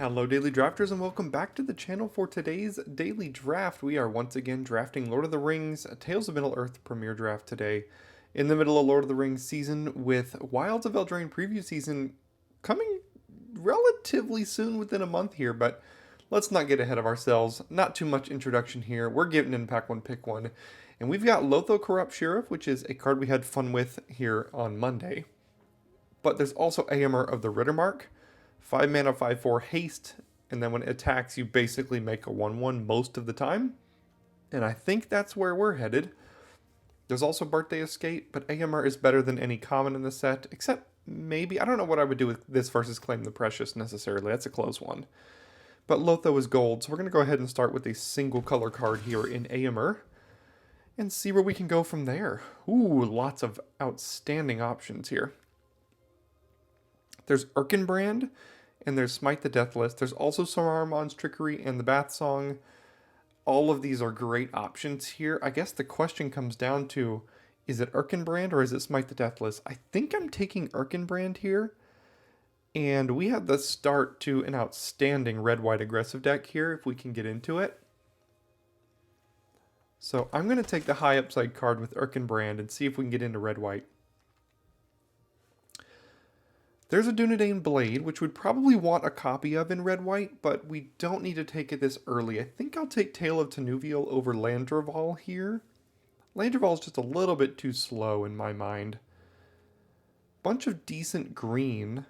Hello Daily Drafters and welcome back to the channel for today's Daily Draft. We are once again drafting Lord of the Rings Tales of Middle-earth Premier Draft today. In the middle of Lord of the Rings season with Wilds of Eldraine preview season coming relatively soon within a month here, but let's not get ahead of ourselves. Not too much introduction here. We're getting in pack one, pick one. And we've got Lotho Corrupt Sheriff, which is a card we had fun with here on Monday. But there's also AMR of the Rittermark. 5 mana, 5/4 haste, and then when it attacks, you basically make a 1/1 most of the time. And I think that's where we're headed. There's also Birthday Escape, but AMR is better than any common in the set, except maybe, I don't know what I would do with this versus Claim the Precious necessarily. That's a close one. But Lotho is gold, so we're going to go ahead and start with a single color card here in AMR and see where we can go from there. Ooh, lots of outstanding options here. There's Erkenbrand, and there's Smite the Deathless. There's also Saruman's Trickery and the Bath Song. All of these are great options here. I guess the question comes down to, is it Erkenbrand or is it Smite the Deathless? I think I'm taking Erkenbrand here. And we have the start to an outstanding red-white aggressive deck here, if we can get into it. So I'm going to take the high upside card with Erkenbrand and see if we can get into red-white. There's a Dunedain Blade, which we'd probably want a copy of in red-white, but we don't need to take it this early. I think I'll take Tale of Tenuvial over Landreval here. Landreval is just a little bit too slow in my mind. Bunch of decent green.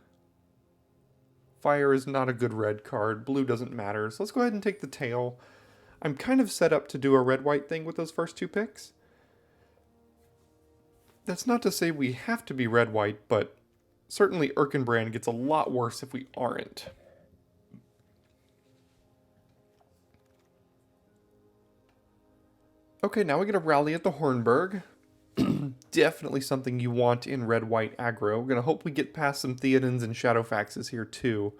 Fire is not a good red card. Blue doesn't matter, so let's go ahead and take the Tail. I'm kind of set up to do a red-white thing with those first two picks. That's not to say we have to be red-white, but certainly Erkenbrand gets a lot worse if we aren't. Okay, now we get a Rally at the Hornburg. Definitely something you want in red-white aggro. We're going to hope we get past some Theodens and Shadowfaxes here too.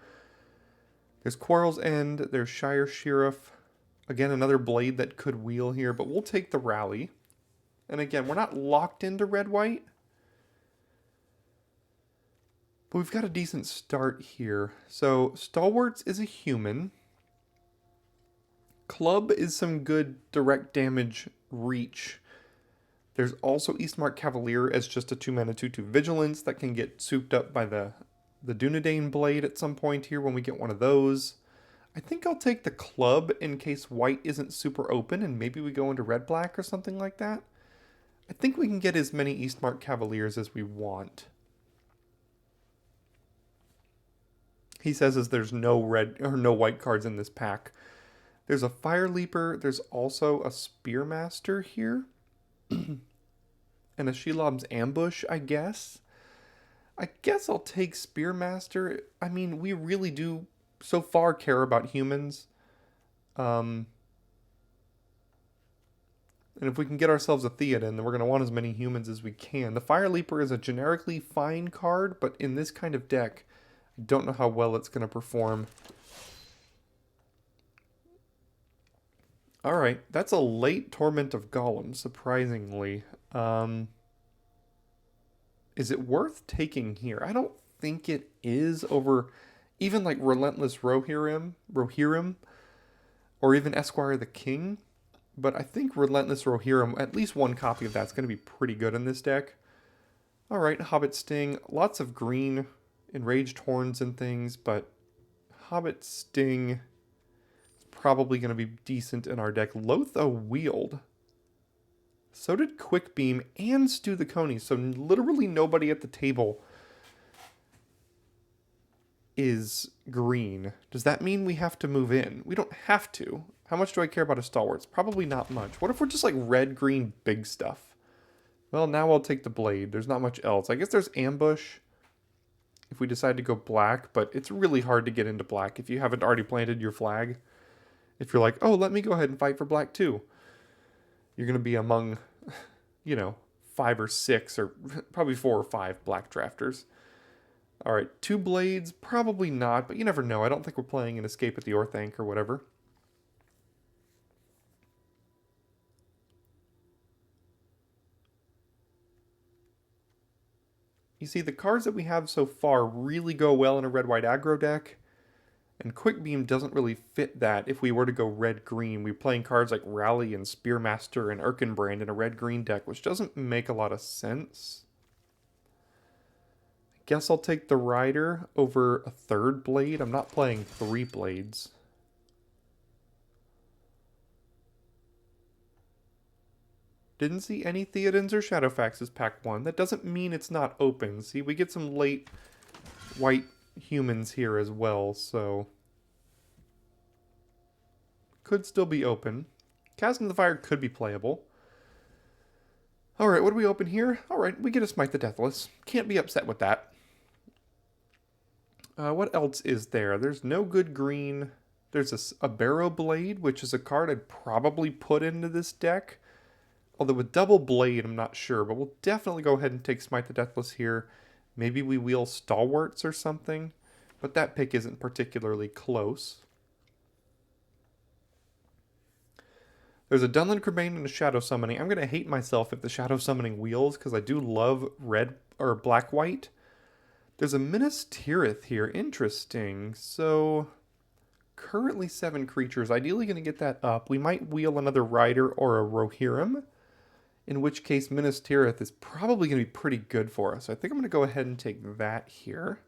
There's Quarrel's End, there's Shire Sheriff. Again, another Blade that could wheel here, but we'll take the Rally. And again, we're not locked into red-white. But we've got a decent start here. So, Stalwarts is a human. Club is some good direct damage reach. There's also Eastmark Cavalier as just a 2-mana 2/2 Vigilance that can get souped up by the Dunedain Blade at some point here when we get one of those. I think I'll take the Club in case white isn't super open and maybe we go into red-black or something like that. I think we can get as many Eastmark Cavaliers as we want. He says as there's no red or no white cards in this pack. There's a Fire Leaper. There's also a Spearmaster here. And a Shelob's Ambush, I guess. I guess I'll take Spearmaster. I mean, we really do so far care about humans. And if we can get ourselves a Theoden, then we're going to want as many humans as we can. The Fire Leaper is a generically fine card, but in this kind of deck, I don't know how well it's going to perform. Alright, that's a late Torment of Golems, surprisingly. Is it worth taking here? I don't think it is over even like Relentless Rohirrim, or even Esquire the King. But I think Relentless Rohirrim, at least one copy of that's going to be pretty good in this deck. Alright, Hobbit Sting, lots of green, Enraged Horns and things, but Hobbit Sting is probably going to be decent in our deck. Lotho Wield. So did Quick Beam and Stew the Coney, so literally nobody at the table is green. Does that mean we have to move in? We don't have to. How much do I care about a Stalwarts? Probably not much. What if we're just like red-green big stuff? Well, now I'll take the Blade. There's not much else. I guess there's Ambush if we decide to go black, but it's really hard to get into black if you haven't already planted your flag. If you're like, oh, let me go ahead and fight for black too. You're going to be among, 5 or 6 or probably 4 or 5 black drafters. All right, 2 Blades, probably not, but you never know. I don't think we're playing an Escape at the Orthanc or whatever. You see, the cards that we have so far really go well in a red-white aggro deck. And Quick Beam doesn't really fit that if we were to go red-green. We're playing cards like Rally and Spearmaster and Erkenbrand in a red-green deck, which doesn't make a lot of sense. I guess I'll take the Rider over a third blade. I'm not playing 3 blades. Didn't see any Theodens or Shadowfaxes pack 1. That doesn't mean it's not open. See, we get some late white humans here as well, so could still be open. Chasm of the Fire could be playable. Alright, what do we open here? Alright, we get a Smite the Deathless. Can't be upset with that. What else is there? There's no good green. There's a Barrow Blade, which is a card I'd probably put into this deck. Although with double blade, I'm not sure, but we'll definitely go ahead and take Smite the Deathless here. Maybe we wheel Stalwarts or something, but that pick isn't particularly close. There's a Dunland Crabane and a Shadow Summoning. I'm going to hate myself if the Shadow Summoning wheels, because I do love red or black-white. There's a Minas Tirith here. Interesting. So, currently 7 creatures. Ideally going to get that up. We might wheel another Rider or a Rohirrim, in which case Minas Tirith is probably going to be pretty good for us. I think I'm going to go ahead and take that here.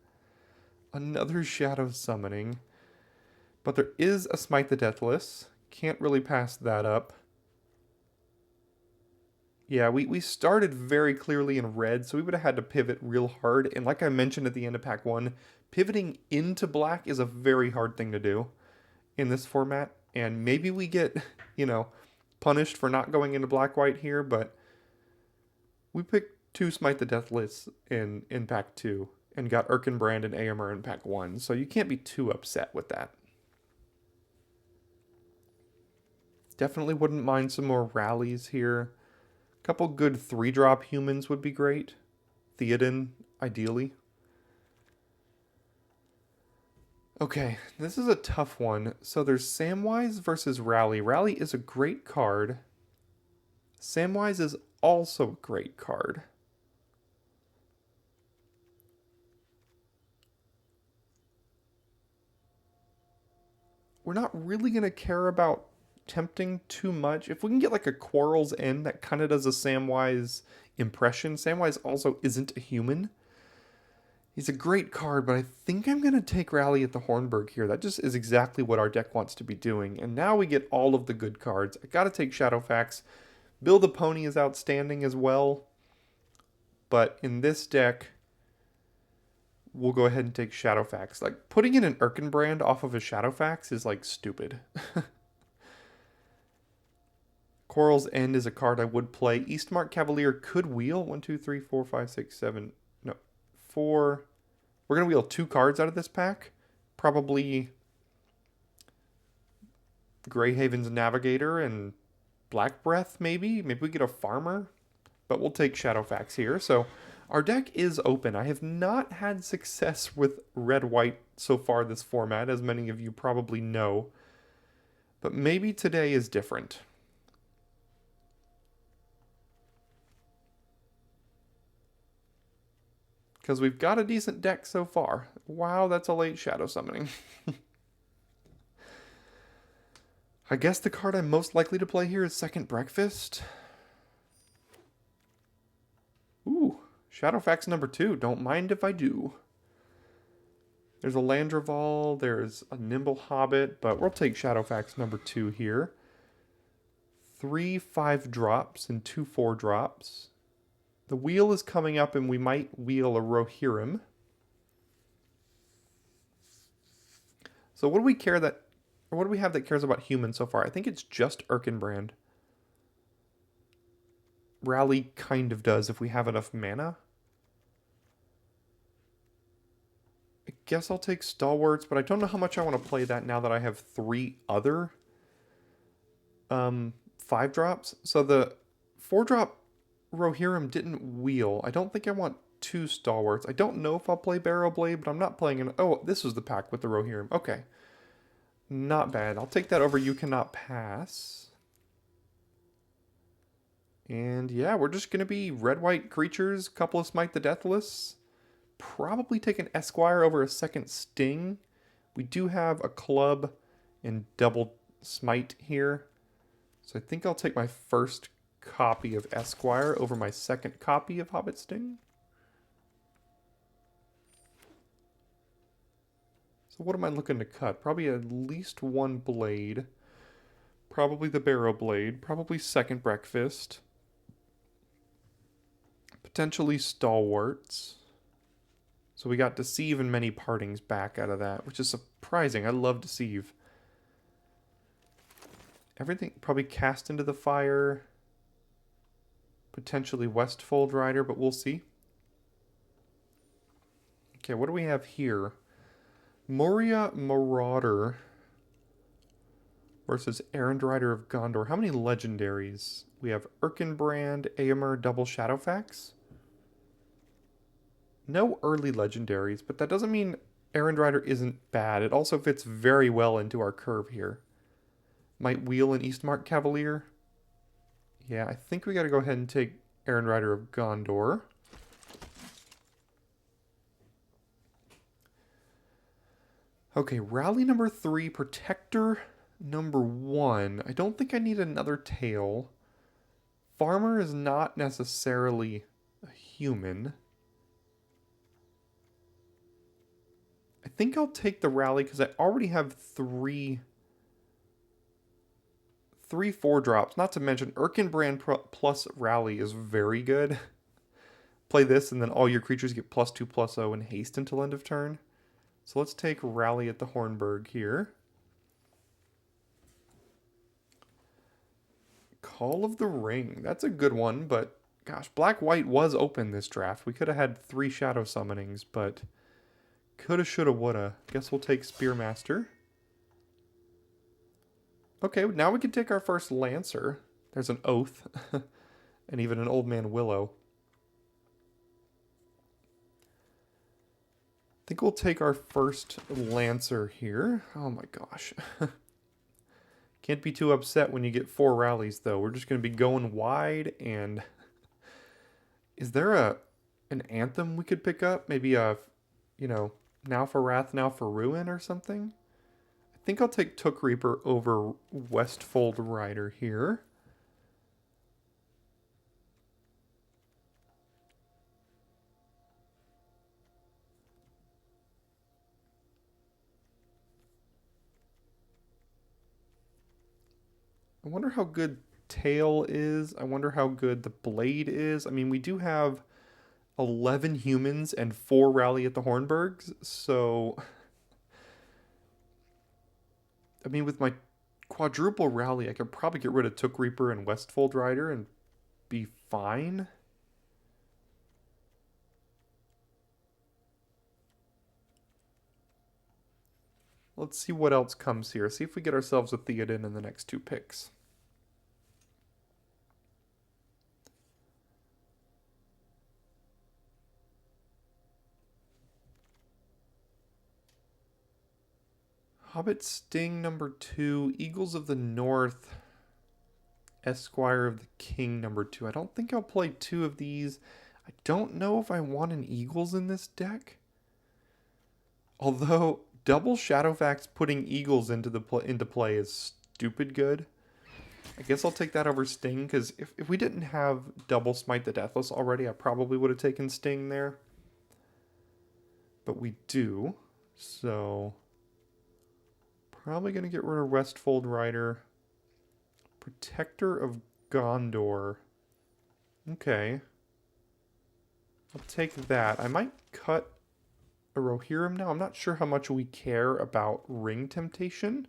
Another Shadow Summoning. But there is a Smite the Deathless. Can't really pass that up. Yeah, we started very clearly in red, so we would have had to pivot real hard. And like I mentioned at the end of pack 1, pivoting into black is a very hard thing to do in this format. And maybe we get, you know, punished for not going into black-white here, but we picked 2 Smite the Deathless in pack 2 and got Erkenbrand and Aemir in pack 1, so you can't be too upset with that. Definitely wouldn't mind some more rallies here. A couple good 3-drop humans would be great. Theoden, ideally. Okay, this is a tough one. So there's Samwise versus Rally. Rally is a great card. Samwise is also a great card. We're not really going to care about tempting too much. If we can get like a Quarrel's End that kind of does a Samwise impression. Samwise also isn't a human. He's a great card, but I think I'm going to take Rally at the Hornburg here. That just is exactly what our deck wants to be doing. And now we get all of the good cards. I got to take Shadowfax. Bill the Pony is outstanding as well. But in this deck, we'll go ahead and take Shadowfax. Like, putting in an Erkenbrand off of a Shadowfax is, like, stupid. Quarrel's End is a card I would play. Eastmark Cavalier could wheel 1, 2, 3, 4, 5, 6, 7. No, 4. We're going to wheel 2 cards out of this pack. Probably Greyhaven's Navigator and Black Breath, maybe. Maybe we get a Farmer. But we'll take Shadowfax here. So our deck is open. I have not had success with red-white so far this format, as many of you probably know. But maybe today is different. Because we've got a decent deck so far. Wow, that's a late Shadow Summoning. I guess the card I'm most likely to play here is Second Breakfast. Ooh, Shadowfax number 2. Don't mind if I do. There's a Landreval, there's a Nimble Hobbit, but we'll take Shadowfax number 2 here. 3 5-drops and 2 4-drops. The wheel is coming up and we might wheel a Rohirrim. So what do we care that, or what do we have that cares about humans so far? I think it's just Erkenbrand. Rally kind of does if we have enough mana. I guess I'll take Stalwarts, but I don't know how much I want to play that now that I have 3 other 5-drops. So the 4-drop Rohirrim didn't wheel. I don't think I want 2 Stalwarts. I don't know if I'll play Barrow Blade, but I'm not playing an... Oh, this was the pack with the Rohirrim. Okay. Not bad. I'll take that over You Cannot Pass. And yeah, we're just going to be red-white creatures, couple of Smite the Deathless. Probably take an Esquire over a second Sting. We do have a club and double smite here. So I think I'll take my first copy of Esquire over my second copy of Hobbit Sting. So what am I looking to cut? Probably at least one blade. Probably the Barrow Blade. Probably second Breakfast. Potentially Stalwarts. So we got Deceive and Many Partings back out of that, which is surprising. I love Deceive. Everything probably Cast into the Fire. Potentially Westfold Rider, but we'll see. Okay, what do we have here? Moria Marauder versus Errand Rider of Gondor. How many legendaries? We have Erkenbrand, Aemir, Double Shadowfax. No early legendaries, but that doesn't mean Errand Rider isn't bad. It also fits very well into our curve here. Might Wheel and Eastmark Cavalier. Yeah, I think we got to go ahead and take Errand Rider of Gondor. Okay, Rally number 3, Protector number 1. I don't think I need another tail. Farmer is not necessarily a human. I think I'll take the Rally because I already have three 4-drops. Not to mention, Erkenbrand plus Rally is very good. Play this and then all your creatures get +2/+0 and haste until end of turn. So let's take Rally at the Hornburg here. Call of the Ring. That's a good one, but gosh, Black-White was open this draft. We could have had 3 Shadow Summonings, but coulda, shoulda, woulda. Guess we'll take Spearmaster. Okay, now we can take our first Lancer. There's an Oath. And even an Old Man Willow. I think we'll take our first Lancer here. Oh my gosh. Can't be too upset when you get 4 rallies, though. We're just going to be going wide, and... Is there an Anthem we could pick up? Maybe a, you know, Now for Wrath, Now for Ruin or something? I think I'll take Took Reaper over Westfold Rider here. I wonder how good Tail is. I wonder how good the Blade is. I mean, we do have 11 humans and 4 Rally at the Hornburgs, so... I mean, with my quadruple Rally, I could probably get rid of Took Reaper and Westfold Rider and be fine. Let's see what else comes here. See if we get ourselves a Theoden in the next 2 picks. Hobbit Sting number 2, Eagles of the North, Esquire of the King number 2. I don't think I'll play 2 of these. I don't know if I want an Eagles in this deck. Although double Shadowfax putting Eagles into play is stupid good. I guess I'll take that over Sting, because if we didn't have double Smite the Deathless already, I probably would have taken Sting there. But we do, so... Probably going to get rid of Westfold Rider. Protector of Gondor. Okay. I'll take that. I might cut a Rohirrim now. I'm not sure how much we care about Ring Temptation.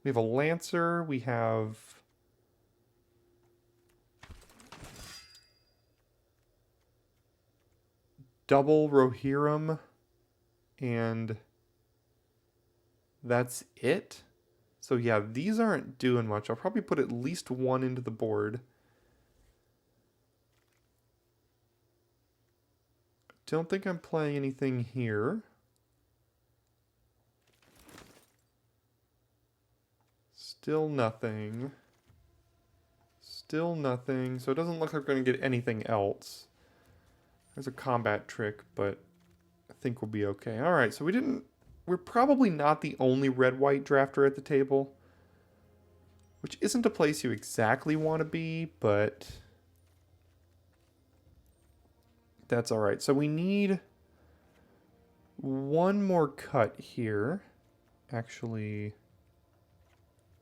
We have a Lancer. We have... double Rohirrim. And... that's it. So yeah, these aren't doing much. I'll probably put at least 1 into the board. Don't think I'm playing anything here. Still nothing. Still nothing. So it doesn't look like we're going to get anything else. There's a combat trick, but I think we'll be okay. Alright, so we didn't we're probably not the only red-white drafter at the table, which isn't a place you exactly want to be, but that's all right. So we need one more cut here. Actually,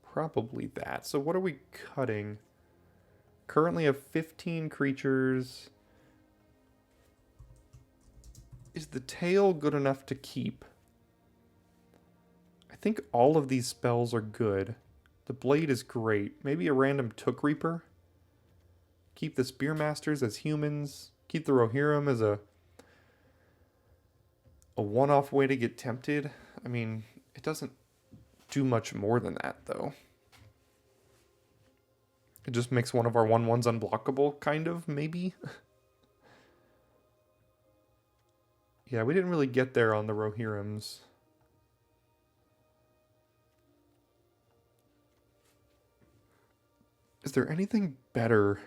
probably that. So what are we cutting? Currently have 15 creatures. Is the tail good enough to keep? I think all of these spells are good. The blade is great. Maybe a random Took Reaper. Keep the Spearmasters as humans. Keep the Rohirrim as a one-off way to get tempted. I mean, it doesn't do much more than that, though. It just makes one of our 1/1s unblockable, kind of, maybe. Yeah, we didn't really get there on the Rohirrims. Is there anything better?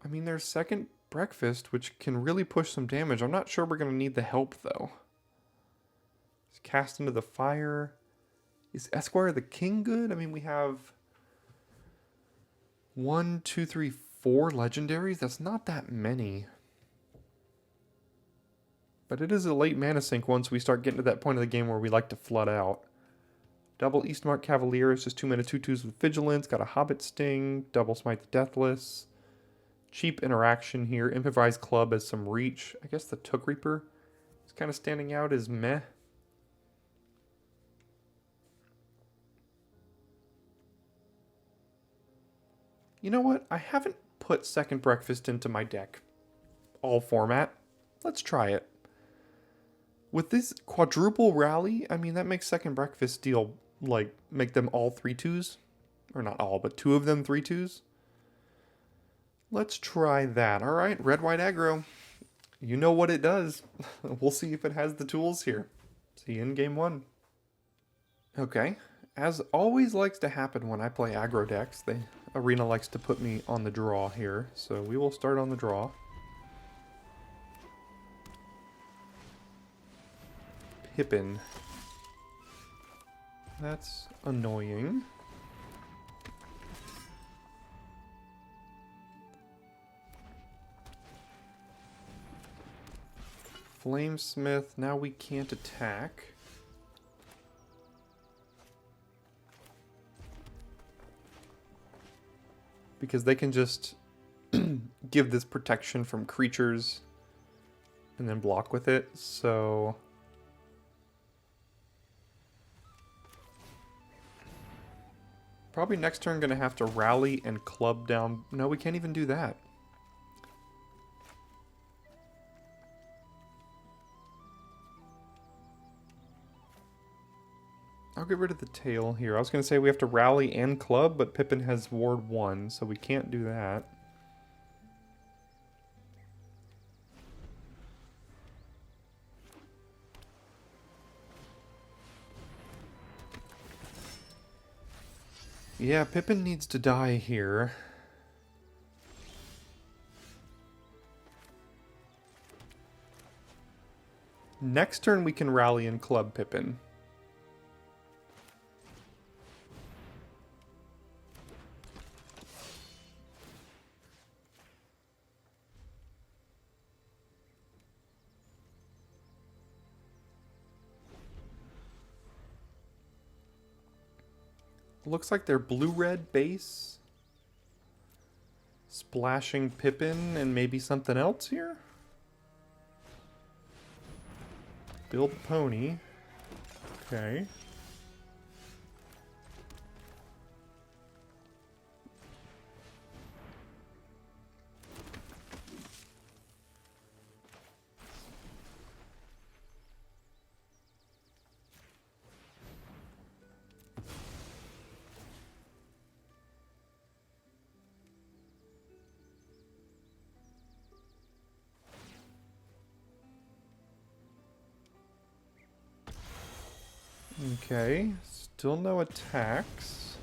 I mean, there's Second Breakfast, which can really push some damage. I'm not sure we're going to need the help, though. It's Cast into the Fire. Is Esquire the King good? I mean, we have 1, 2, 3, 4 legendaries. That's not that many. But it is a late mana sink once we start getting to that point of the game where we like to flood out. Double Eastmark Cavalier is just 2 mana 2/2s with Vigilance. Got a Hobbit Sting. Double Smite the Deathless. Cheap interaction here. Improvised Club as some reach. I guess the Took Reaper is kind of standing out as meh. You know what? I haven't put Second Breakfast into my deck. All format. Let's try it. With this quadruple rally, I mean, that makes Second Breakfast deal, like, make them all 3/2s. Or not all, but 2 of them 3/2s. Let's try that. All right, red-white aggro. You know what it does. We'll see if it has the tools here. See you in game 1. Okay. As always likes to happen when I play aggro decks, the arena likes to put me on the draw here. So we will start on the draw. Pippin. That's annoying. Flamesmith, now we can't attack. Because they can just give this protection from creatures and then block with it, so... Probably next turn gonna have to rally and club down. No, we can't even do that. I'll get rid of the tail here. I was gonna say we have to rally and club, but Pippin has ward 1, so we can't do that. Yeah, Pippin needs to die here. Next turn we can rally and club Pippin. Looks like they're blue-red base. Splashing Pippin and maybe something else here? Build Pony. Okay. Okay, still no attacks.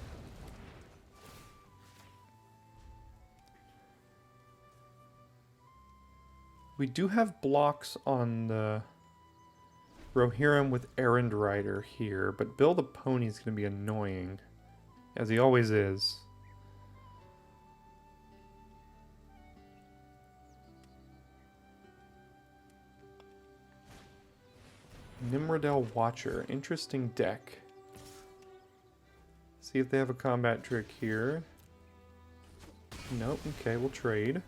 We do have blocks on the Rohirrim with Errand Rider here, but Bill the Pony is going to be annoying, as he always is. Nimrodel Watcher, interesting deck. See if they have a combat trick here. Nope, okay, we'll trade.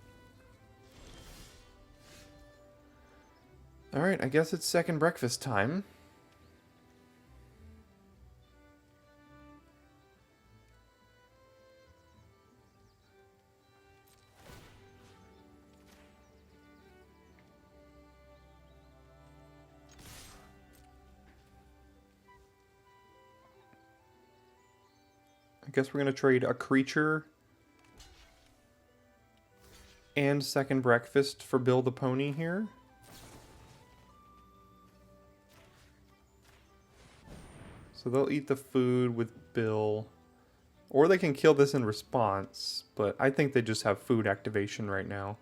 Alright, I guess it's second breakfast time. I guess we're going to trade a creature and second breakfast for Bill the Pony here. So they'll eat the food with Bill. Or they can kill this in response, but I think they just have food activation right now.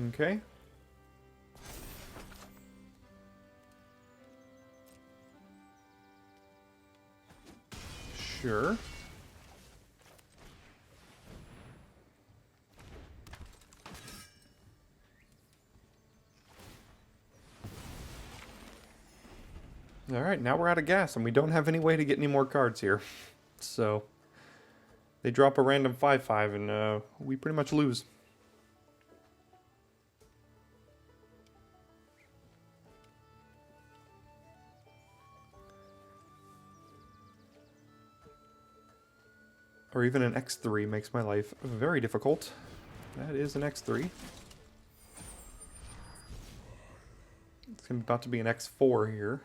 Okay. Sure. Alright, now we're out of gas, and we don't have any way to get any more cards here. So, they drop a random 5/5, and we pretty much lose. Or even an X3 makes my life very difficult. That is an X3. It's about to be an X4 here.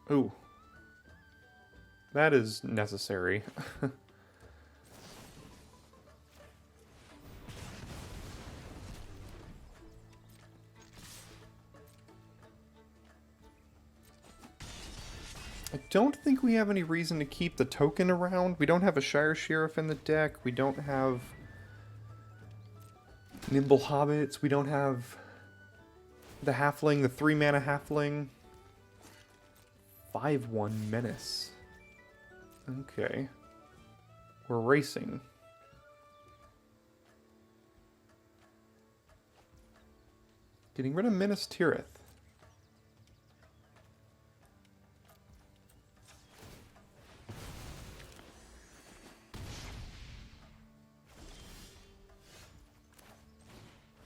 Ooh. That is necessary. I don't think we have any reason to keep the token around. We don't have a Shire Sheriff in the deck. We don't have Nimble Hobbits. We don't have the Halfling, the 3-mana Halfling. 5/1 Menace. Okay. We're racing. Getting rid of Minas Tirith.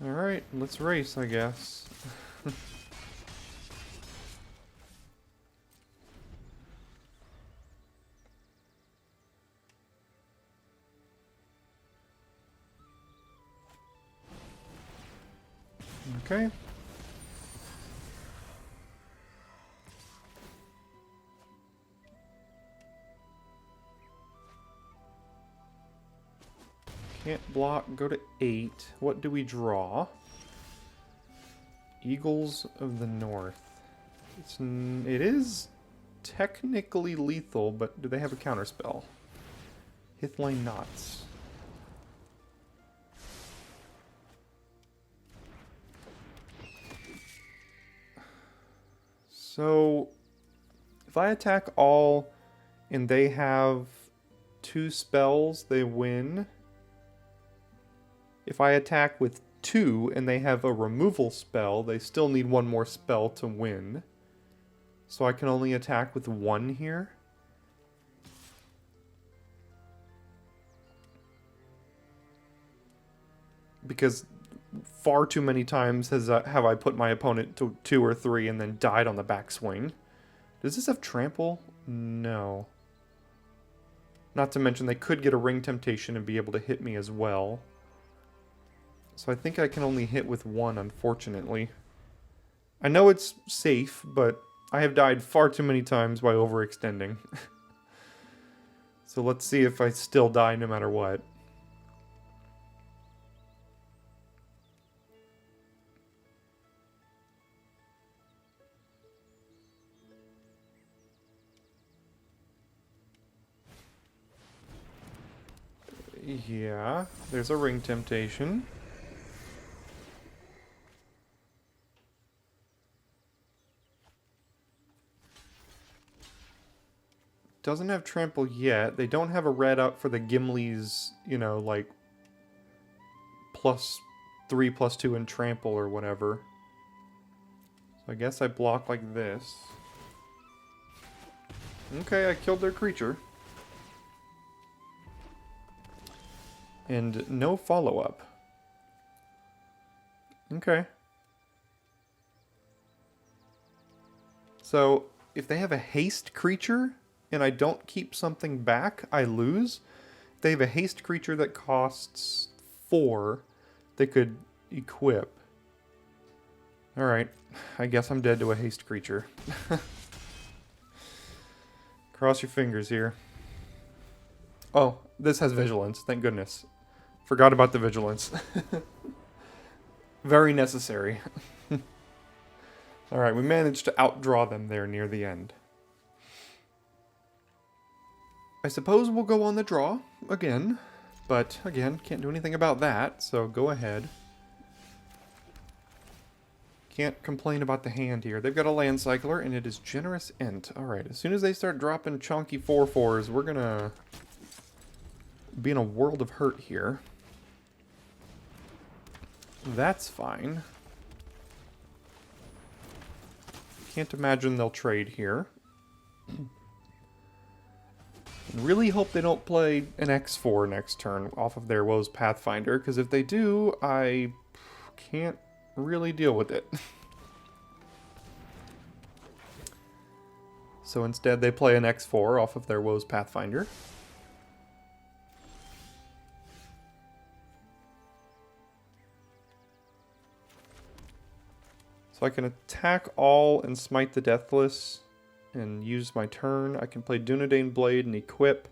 Alright, let's race, I guess. Okay. Can't block, go to 8. What do we draw? Eagles of the North. It is technically lethal, but do they have a counterspell? Hithline Knots. So, if I attack all and they have 2 spells, they win. If I attack with 2 and they have a removal spell, they still need 1 more spell to win. So I can only attack with 1 here. Because far too many times have I put my opponent to 2 or 3 and then died on the backswing. Does this have trample? No. Not to mention they could get a ring temptation and be able to hit me as well. So I think I can only hit with 1, unfortunately. I know it's safe, but I have died far too many times by overextending. So let's see if I still die no matter what. Yeah, there's a ring temptation. Doesn't have trample yet. They don't have a red up for the Gimli's, you know, like +3/+2 in trample or whatever. So I guess I block like this. Okay, I killed their creature. And no follow-up. Okay. So, if they have a haste creature, and I don't keep something back, I lose. If they have a haste creature that costs 4, they could equip. Alright, I guess I'm dead to a haste creature. Cross your fingers here. Oh, this has vigilance, thank goodness. Forgot about the vigilance. Very necessary. Alright, we managed to outdraw them there near the end. I suppose we'll go on the draw again, but again, can't do anything about that, so go ahead. Can't complain about the hand here. They've got a land cycler, and it is generous int. Alright, as soon as they start dropping chunky 4/4s, we're gonna be in a world of hurt here. That's fine. Can't imagine they'll trade here. Really hope they don't play an X4 next turn off of their Woes Pathfinder, because if they do, I can't really deal with it. So instead they play an X4 off of their Woes Pathfinder. So I can attack all and smite the Deathless and use my turn. I can play Dunedain Blade and equip.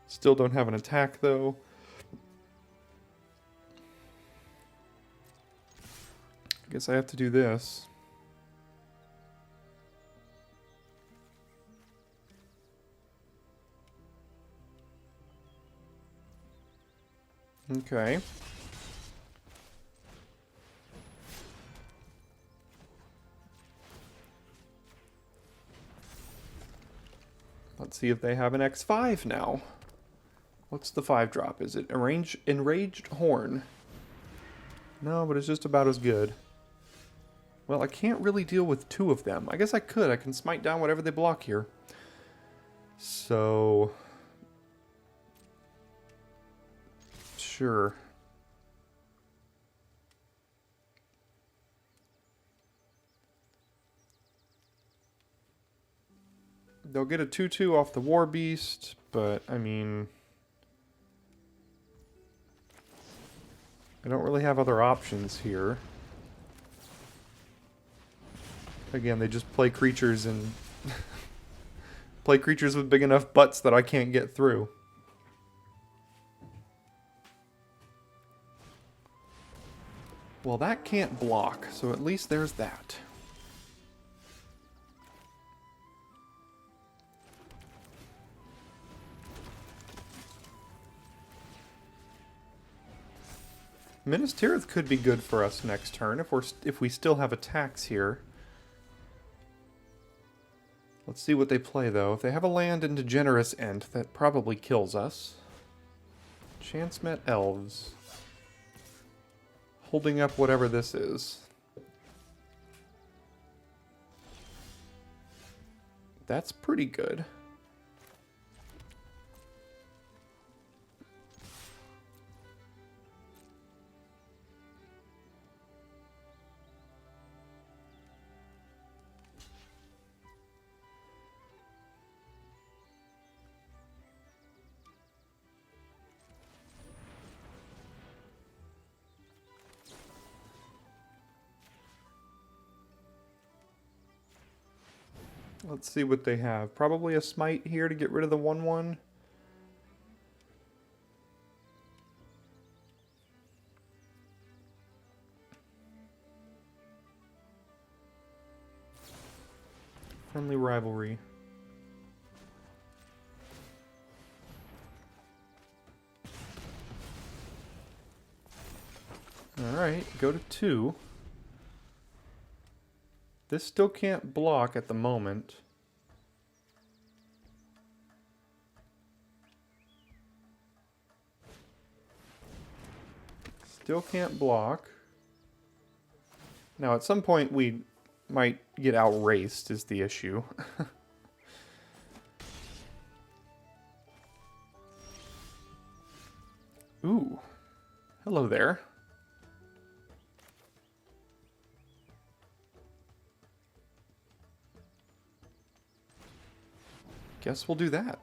Still don't have an attack though. I guess I have to do this. Okay. Let's see if they have an X5 now. What's the 5-drop? Is it Enraged Horn? No, but it's just about as good. Well, I can't really deal with 2 of them. I guess I could. I can smite down whatever they block here. So... sure. They'll get a 2/2 off the War Beast, but, I mean... I don't really have other options here. Again, they just play creatures and... play creatures with big enough butts that I can't get through. Well, that can't block, so at least there's that. Minas Tirith could be good for us next turn if we still have attacks here. Let's see what they play though. If they have a land into Generous End, that probably kills us. Chance Met Elves. Holding up whatever this is. That's pretty good. Let's see what they have. Probably a smite here to get rid of the 1/1. Friendly rivalry. Go to 2. This still can't block at the moment. Still can't block. Now at some point we might get outraced is the issue. Ooh. Hello there. Guess we'll do that.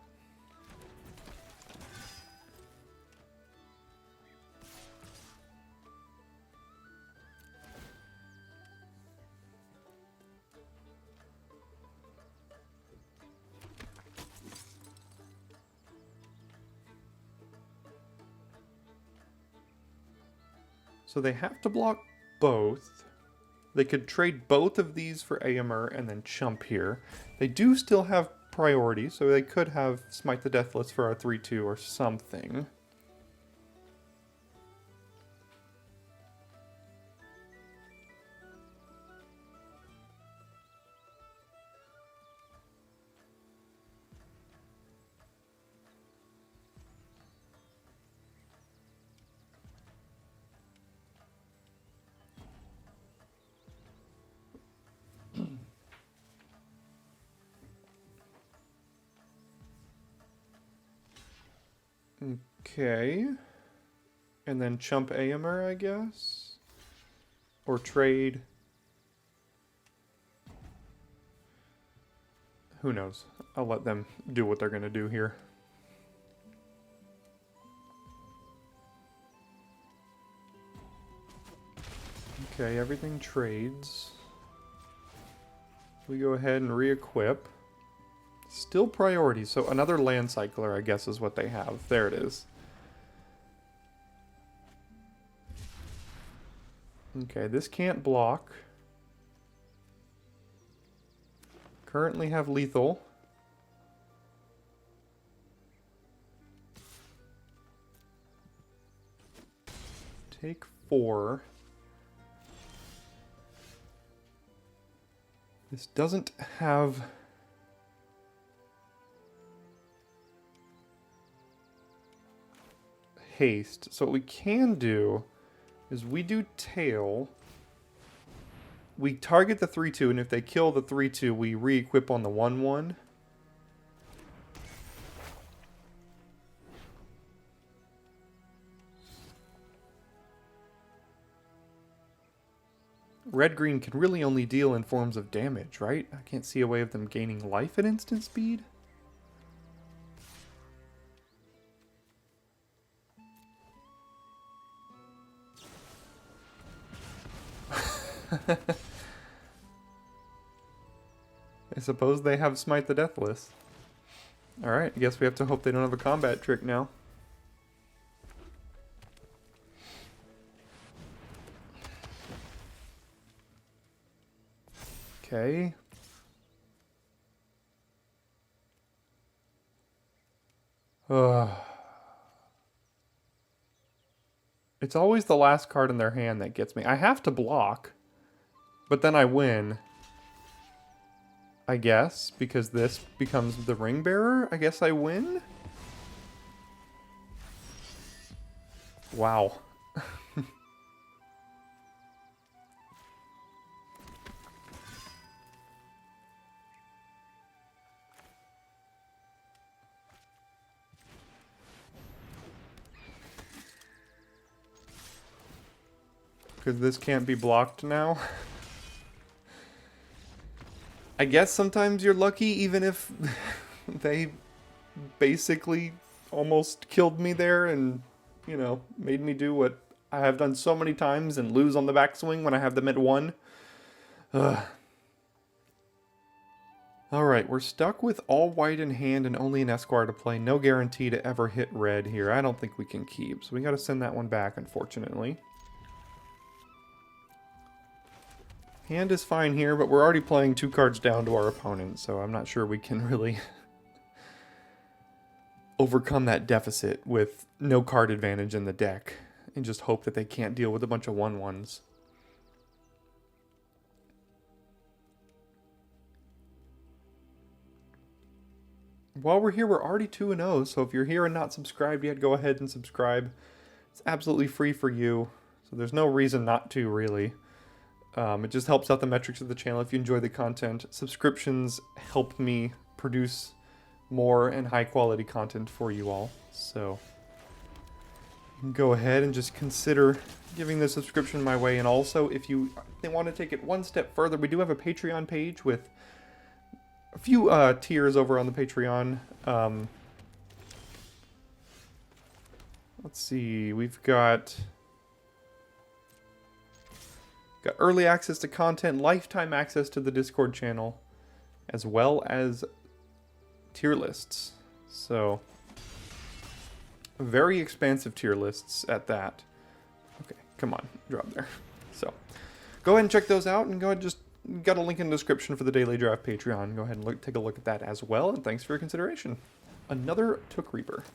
So they have to block both. They could trade both of these for AMR and then chump here. They do still have priority, so they could have Smite the Deathless for our 3-2 or something. Okay. And then chump AMR, I guess? Or trade. Who knows? I'll let them do what they're going to do here. Okay, everything trades. We go ahead and re-equip. Still priority, so another land cycler, I guess, is what they have. There it is. Okay, this can't block. Currently have lethal. Take 4. This doesn't have... haste. So what we can do is we do tail. We target the 3-2, and if they kill the 3-2, we re-equip on the 1-1. Red-green can really only deal in forms of damage, right? I can't see a way of them gaining life at instant speed. I suppose they have Smite the Deathless. Alright, I guess we have to hope they don't have a combat trick now. Okay. It's always the last card in their hand that gets me. I have to block, but then I win. I guess, because this becomes the ring bearer. I guess I win? Wow. Because this can't be blocked now. I guess sometimes you're lucky even if they basically almost killed me there and, you know, made me do what I have done so many times and lose on the backswing when I have them at 1. Alright, we're stuck with all white in hand and only an Esquire to play. No guarantee to ever hit red here. I don't think we can keep, so we gotta send that one back, unfortunately. Hand is fine here, but we're already playing 2 cards down to our opponent, so I'm not sure we can really overcome that deficit with no card advantage in the deck and just hope that they can't deal with a bunch of 1/1s. While we're here, we're already 2-0, so if you're here and not subscribed yet, go ahead and subscribe. It's absolutely free for you, so there's no reason not to, really. It just helps out the metrics of the channel if you enjoy the content. Subscriptions help me produce more and high-quality content for you all, so you can go ahead and just consider giving the subscription my way. And also, if you want to take it one step further, we do have a Patreon page with a few tiers over on the Patreon. Let's see, we've got early access to content, lifetime access to the Discord channel, as well as tier lists. So, very expansive tier lists at that. Okay, come on, drop there. So, go ahead and check those out, and go ahead and just got a link in the description for the Daily Draft Patreon. Go ahead and take a look at that as well, and thanks for your consideration. Another Took Reaper.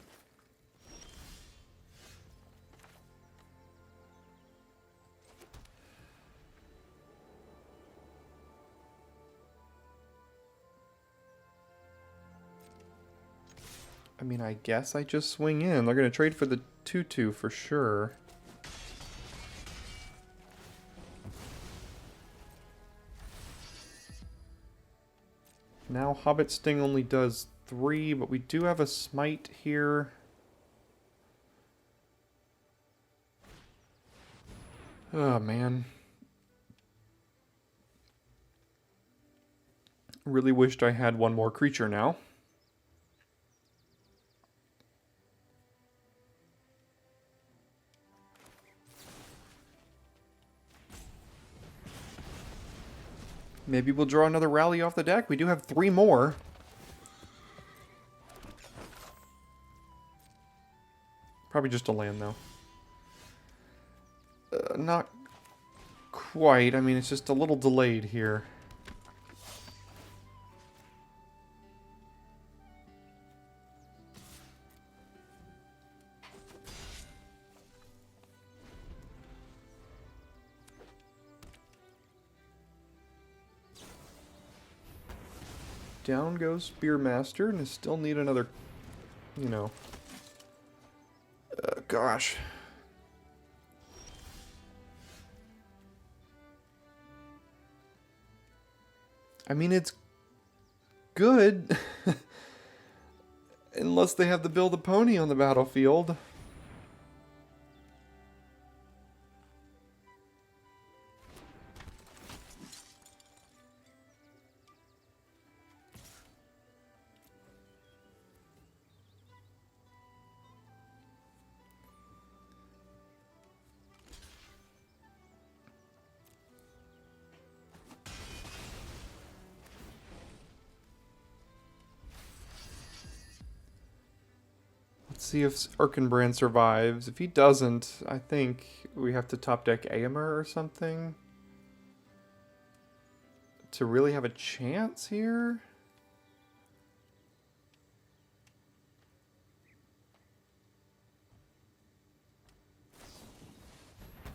I mean, I guess I just swing in. They're going to trade for the 2/2 for sure. Now Hobbit Sting only does 3, but we do have a Smite here. Oh, man. Really wished I had one more creature now. Maybe we'll draw another rally off the deck. We do have 3 more. Probably just a land, though. Not quite. I mean, it's just a little delayed here. Down goes Spearmaster, and I still need another, you know. Gosh. I mean, it's good. Unless they have to build a pony on the battlefield. Let's see if Erkenbrand survives. If he doesn't, I think we have to top deck Aemir or something to really have a chance here.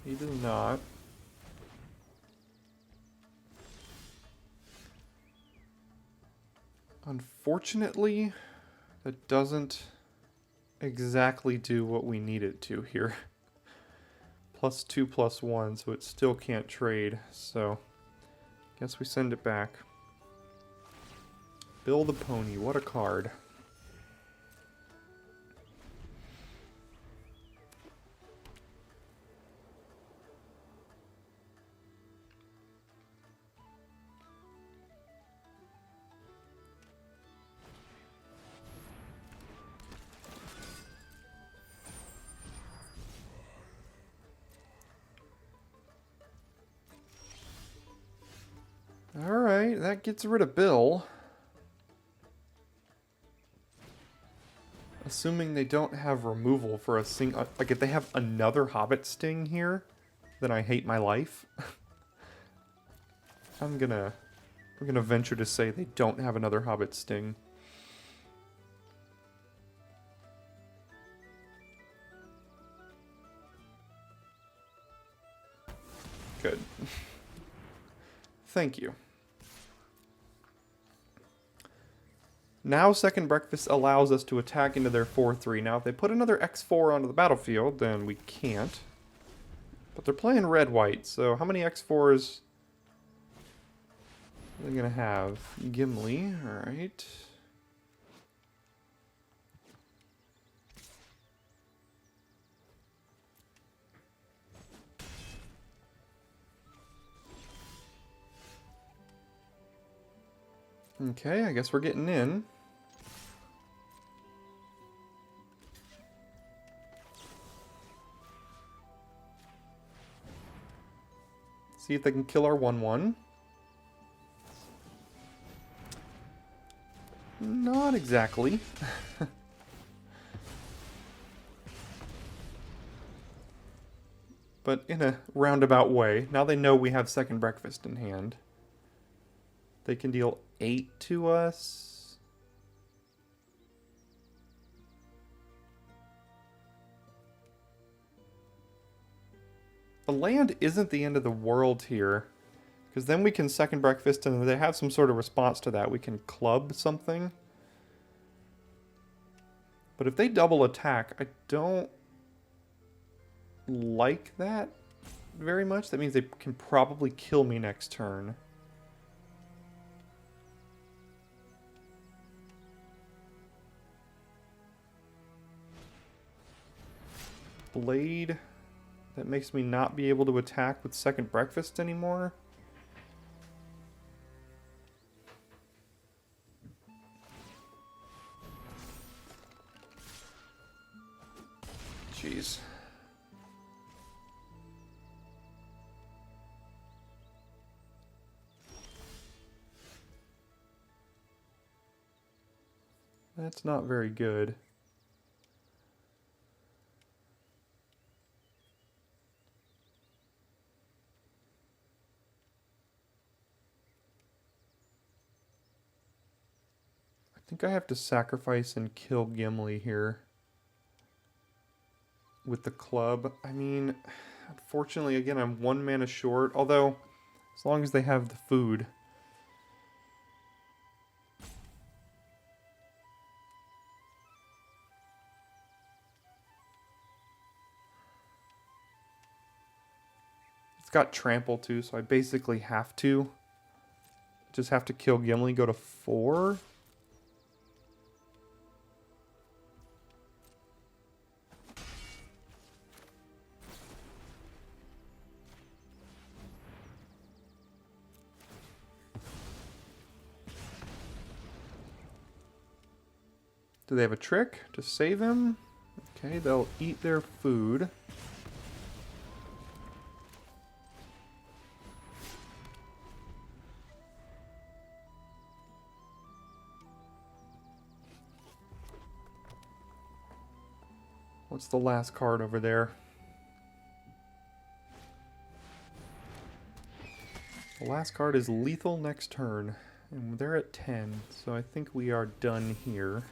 He does not. Unfortunately, that doesn't exactly do what we need it to here. +2/+1, so it still can't trade. So, guess we send it back. Build a pony, what a card. Alright, that gets rid of Bill. Assuming they don't have removal for a single... Like, if they have another Hobbit Sting here, then I hate my life. I'm gonna venture to say they don't have another Hobbit Sting. good. Thank you. Now second breakfast allows us to attack into their 4-3. Now if they put another X4 onto the battlefield, then we can't. But they're playing red-white, so how many X4s are they going to have? Gimli, alright. Okay, I guess we're getting in. See if they can kill our 1-1. Not exactly. But in a roundabout way. Now they know we have second breakfast in hand. They can deal 8 to us. A land isn't the end of the world here. Because then we can second breakfast and if they have some sort of response to that, we can club something. But if they double attack, I don't like that very much. That means they can probably kill me next turn. Blade. That makes me not be able to attack with second breakfast anymore. Jeez. That's not very good. I think I have to sacrifice and kill Gimli here. With the club. I mean, unfortunately, again, I'm 1 mana short. Although, as long as they have the food. It's got trample too, so I basically have to. Just have to kill Gimli, go to 4. Do they have a trick to save him? Okay, they'll eat their food. What's the last card over there? The last card is lethal next turn. And they're at 10, so I think we are done here.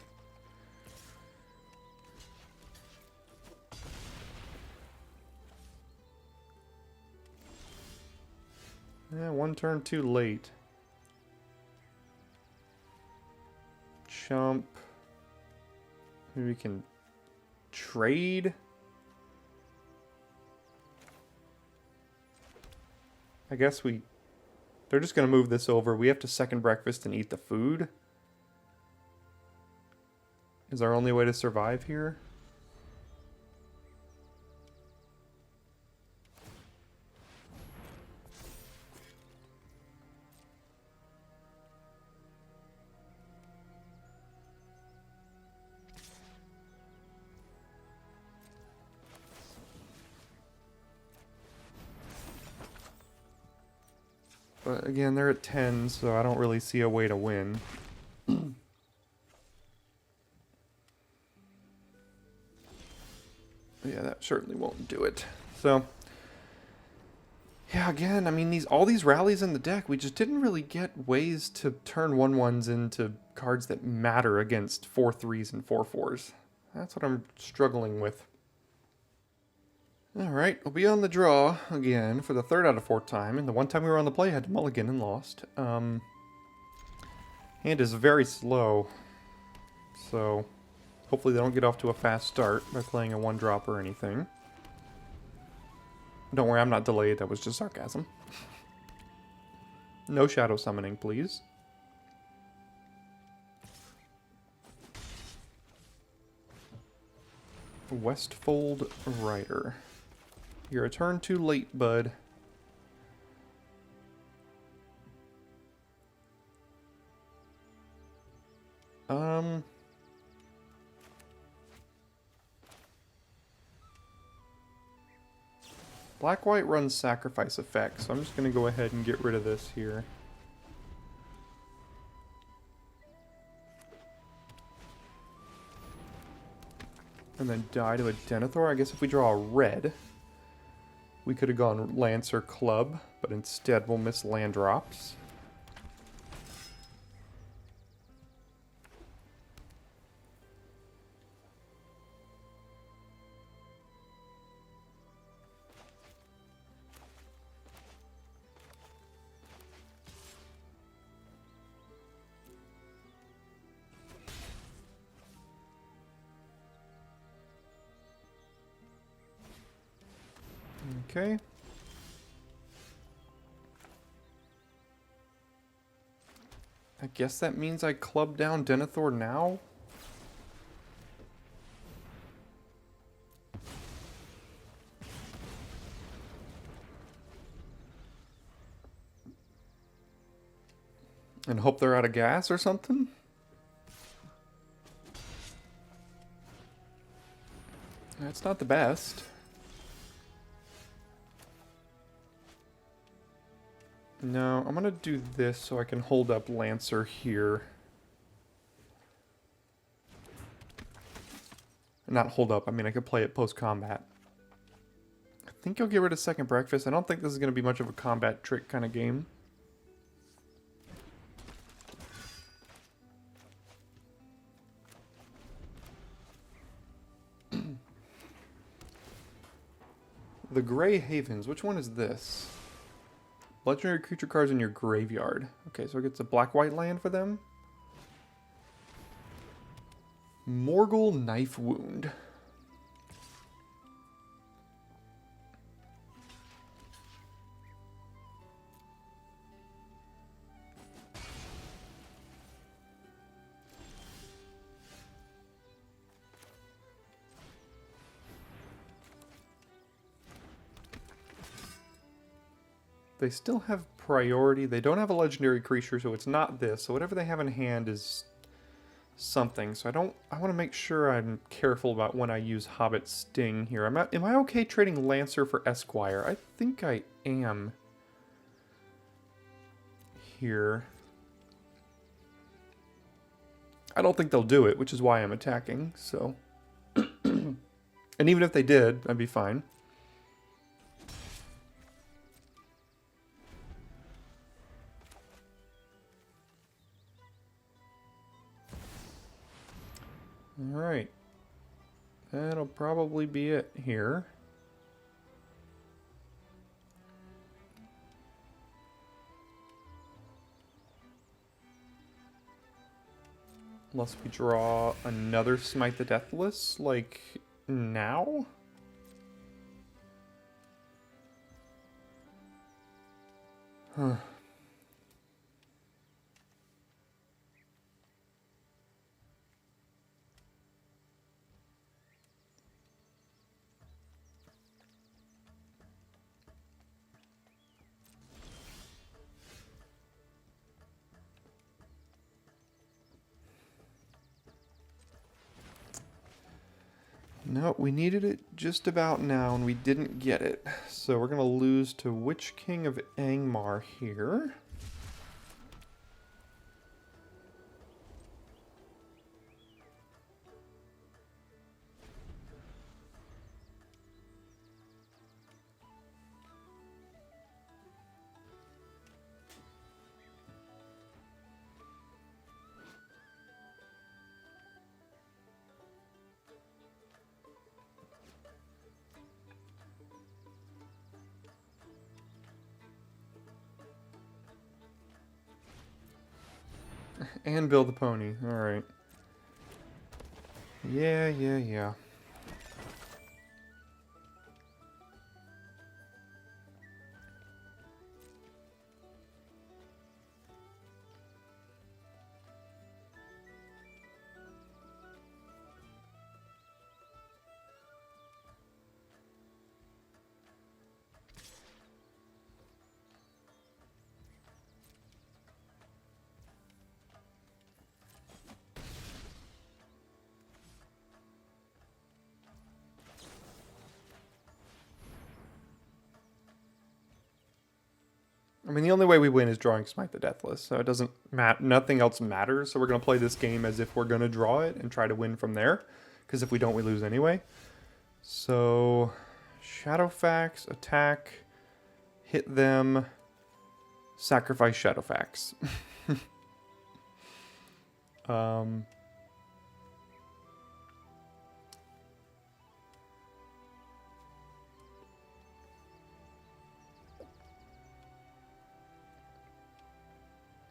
Yeah, 1 turn too late. Chump. Maybe we can trade. I guess they're just going to move this over. We have to second breakfast and eat the food. Is our only way to survive here? But again, they're at 10, so I don't really see a way to win. Yeah, that certainly won't do it. So, yeah, again, I mean, all these rallies in the deck, we just didn't really get ways to turn 1/1s into cards that matter against 4/3s and 4/4s. That's what I'm struggling with. Alright, we'll be on the draw again for the third out of fourth time, and the one time we were on the play I had to mulligan and lost. Hand is very slow, so hopefully they don't get off to a fast start by playing a one drop or anything. Don't worry, I'm not delayed, that was just sarcasm. No shadow summoning, please. Westfold Rider. You're a turn too late, bud. Black-white runs sacrifice effects, so I'm just going to go ahead and get rid of this here. And then die to a Denethor. I guess if we draw a red, we could have gone Lancer Club, but instead we'll miss land drops. Okay. I guess that means I club down Denethor now? And hope they're out of gas or something? That's not the best. No, I'm gonna do this so I can hold up Lancer here. Not hold up, I mean I could play it post-combat. I think you'll get rid of Second Breakfast. I don't think this is gonna be much of a combat trick kind of game. The Grey Havens, which one is this? Legendary creature cards in your graveyard. Okay, so it gets a black-white land for them. Morgul Knife Wound. They still have priority. They don't have a legendary creature, so it's not this. So whatever they have in hand is something. So I want to make sure I'm careful about when I use Hobbit Sting here. Am I okay trading Lancer for Esquire? I think I am here. I don't think they'll do it, which is why I'm attacking, so. And even if they did, I'd be fine. Alright. That'll probably be it here. Unless we draw another Smite the Deathless, like now? Huh. No, we needed it just about now, and we didn't get it. So we're going to lose to Witch King of Angmar here. And build the pony. Alright. Yeah. I mean, the only way we win is drawing Smite the Deathless, so it doesn't matter. Nothing else matters, so we're going to play this game as if we're going to draw it and try to win from there, because if we don't, we lose anyway. So, Shadowfax, attack, hit them, sacrifice Shadowfax.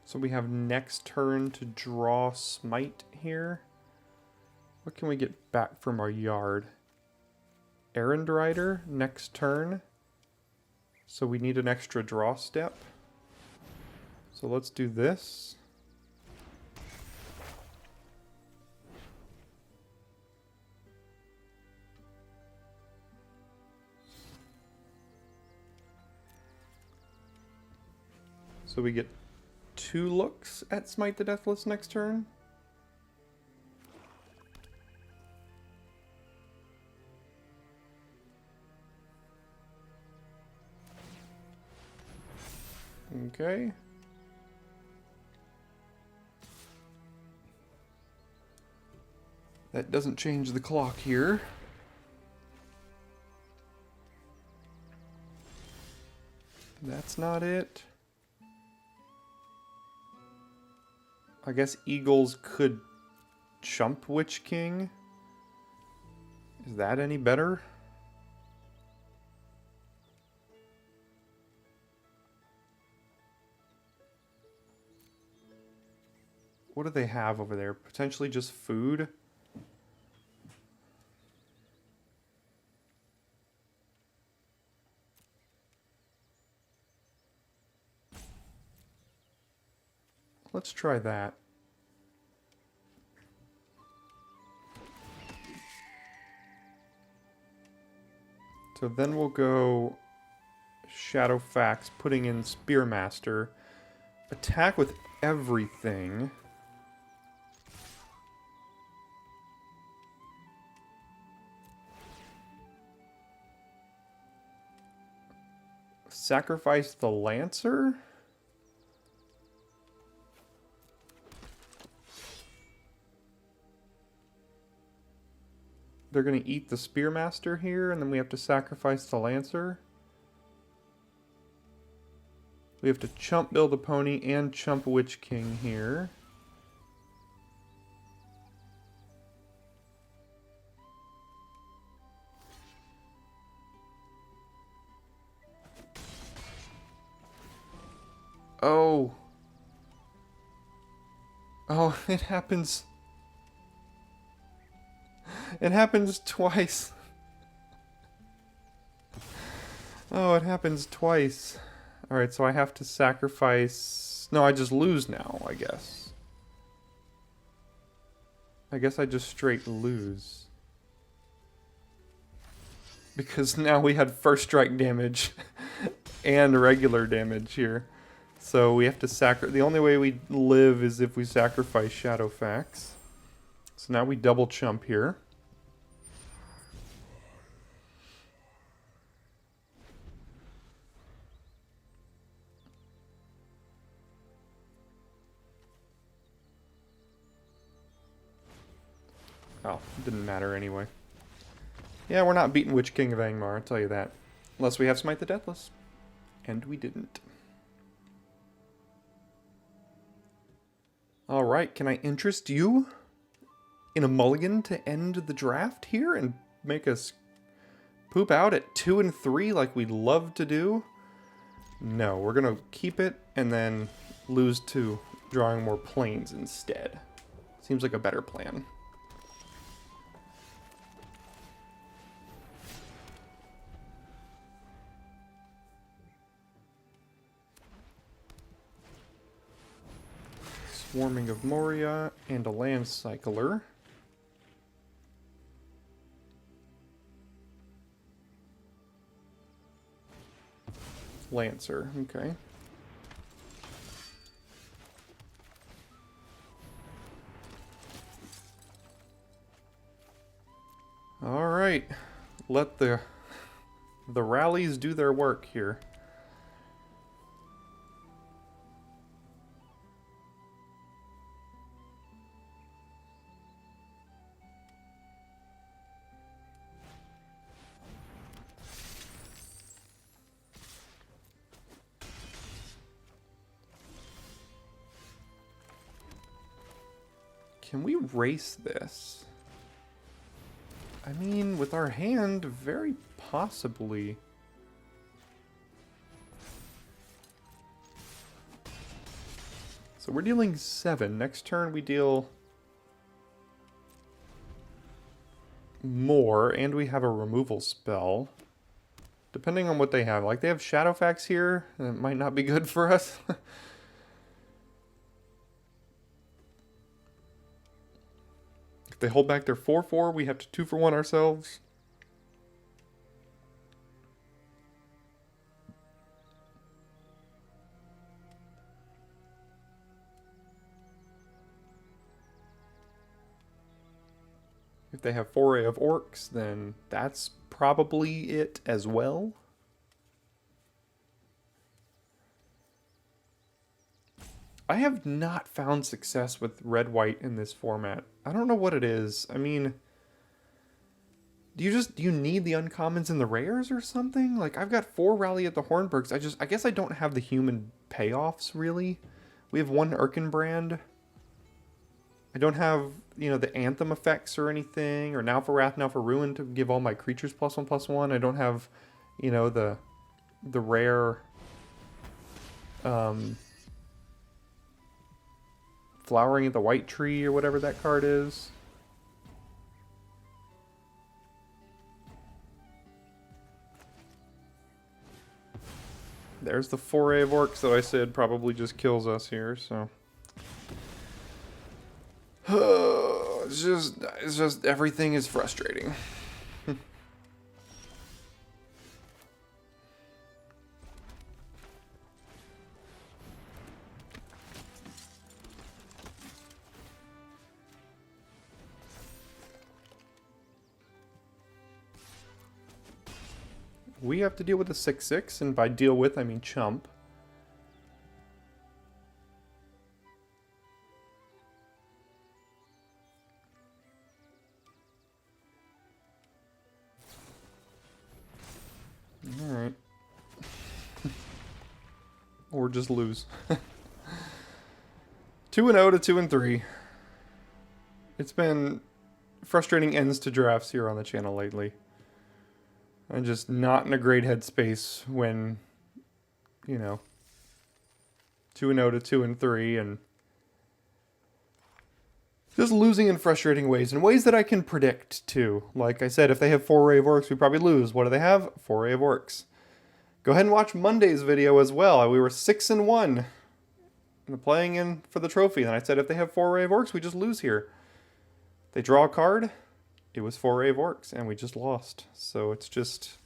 So we have next turn to draw Smite here. What can we get back from our yard? Errand Rider, next turn. So we need an extra draw step. So let's do this. So we get 2 looks at Smite the Deathless next turn. Okay. That doesn't change the clock here. That's not it. I guess Eagles could chump Witch King. Is that any better? What do they have over there? Potentially just food? Let's try that. So then we'll go Shadowfax, putting in Spearmaster. Attack with everything. Sacrifice the Lancer? They're going to eat the Spearmaster here, and then we have to sacrifice the Lancer. We have to chump Build a Pony and chump Witch King here. Oh. Oh, it happens. It happens twice. Oh, it happens twice. Alright, so I have to sacrifice... No, I just lose now, I guess. I guess I just straight lose. Because now we had first strike damage and regular damage here. So we have to the only way we live is if we sacrifice Shadowfax. So now we double chump here. Oh, it didn't matter anyway. Yeah, we're not beating Witch King of Angmar, I'll tell you that. Unless we have Smite the Deathless. And we didn't. Alright, can I interest you in a mulligan to end the draft here and make us poop out at 2 and 3 like we'd love to do? No, we're going to keep it and then lose 2 drawing more planes instead. Seems like a better plan. Swarming of Moria and a land cycler. Lancer, okay. All right, let the rallies do their work here. Can we race this? I mean, with our hand, very possibly. So we're dealing 7. Next turn we deal more, and we have a removal spell. Depending on what they have. Like, they have Shadowfax here. That might not be good for us. If they hold back their 4/4, we have to 2-for-1 ourselves. If they have Foray of Orcs, then that's probably it as well. I have not found success with red-white in this format. I don't know what it is. I mean, do you need the uncommons and the rares or something? Like, I've got 4 Rally at the Hornbergs. I guess I don't have the human payoffs, really. We have 1 Erkenbrand. I don't have, you know, the Anthem effects or anything, or Now for Wrath, Now for Ruin to give all my creatures +1/+1. I don't have, you know, the rare Flowering at the White Tree or whatever that card is. There's the Foray of Orcs that I said probably just kills us here, so. It's just everything is frustrating. We have to deal with a 6/6, and by deal with, I mean chump. Alright. Or just lose. 2-0 to 2-3. It's been frustrating ends to drafts here on the channel lately. I'm just not in a great headspace when, you know, 2-0 to 2-3 and just losing in frustrating ways, in ways that I can predict too. Like I said, if they have Foray of Orcs, we probably lose. What do they have? Foray of Orcs. Go ahead and watch Monday's video as well. We were 6-1 in the playing in for the trophy. And I said if they have Foray of Orcs, we just lose here. They draw a card. It was Foray of Orcs, and we just lost. So it's just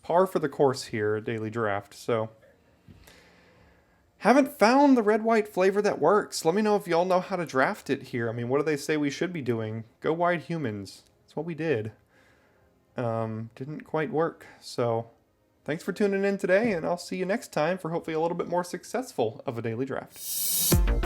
par for the course here, Daily Draft. So haven't found the red-white flavor that works. Let me know if y'all know how to draft it here. I mean, what do they say we should be doing? Go wide humans. That's what we did. Didn't quite work. So thanks for tuning in today, and I'll see you next time for hopefully a little bit more successful of a Daily Draft.